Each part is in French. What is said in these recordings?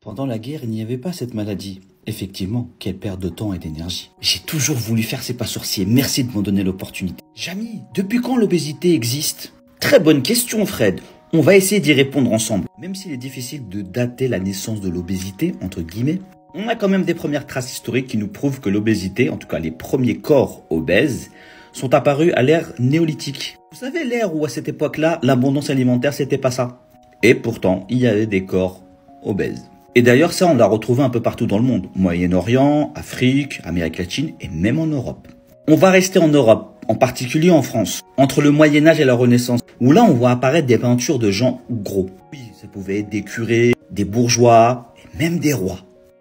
Pendant la guerre, il n'y avait pas cette maladie. Effectivement, quelle perte de temps et d'énergie. J'ai toujours voulu faire C'est pas sorcier. Merci de m'en donner l'opportunité. Jamy, depuis quand l'obésité existe? Très bonne question, Fred. On va essayer d'y répondre ensemble. Même s'il est difficile de dater la naissance de l'obésité, entre guillemets, on a quand même des premières traces historiques qui nous prouvent que l'obésité, en tout cas les premiers corps obèses, sont apparus à l'ère néolithique. Vous savez, l'ère où à cette époque-là, l'abondance alimentaire, c'était pas ça. Et pourtant, il y avait des corps obèses. Et d'ailleurs, ça, on l'a retrouvé un peu partout dans le monde. Moyen-Orient, Afrique, Amérique latine et même en Europe. On va rester en Europe, en particulier en France, entre le Moyen-Âge et la Renaissance, où là, on voit apparaître des peintures de gens gros. Oui, ça pouvait être des curés, des bourgeois et même des rois.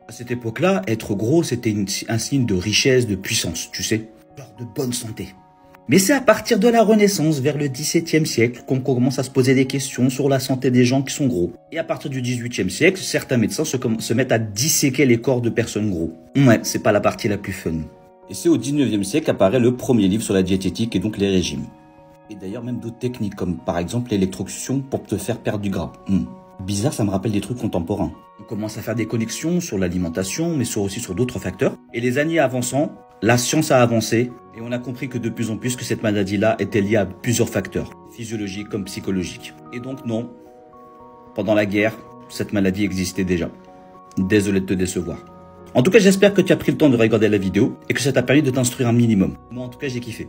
À cette époque-là, être gros, c'était un signe de richesse, de puissance, tu sais, genre de bonne santé. Mais c'est à partir de la Renaissance, vers le XVIIe siècle, qu'on commence à se poser des questions sur la santé des gens qui sont gros. Et à partir du XVIIIe siècle, certains médecins se mettent à disséquer les corps de personnes gros. Ouais, c'est pas la partie la plus fun. Et c'est au XIXe siècle qu'apparaît le premier livre sur la diététique et donc les régimes. Et d'ailleurs même d'autres techniques, comme par exemple l'électrocution pour te faire perdre du gras. Bizarre, ça me rappelle des trucs contemporains. On commence à faire des connexions sur l'alimentation, mais aussi sur d'autres facteurs. Et les années avançant, la science a avancé et on a compris que de plus en plus que cette maladie-là était liée à plusieurs facteurs, physiologiques comme psychologiques. Et donc non, pendant la guerre, cette maladie existait déjà. Désolé de te décevoir. En tout cas, j'espère que tu as pris le temps de regarder la vidéo et que ça t'a permis de t'instruire un minimum. Moi, en tout cas, j'ai kiffé.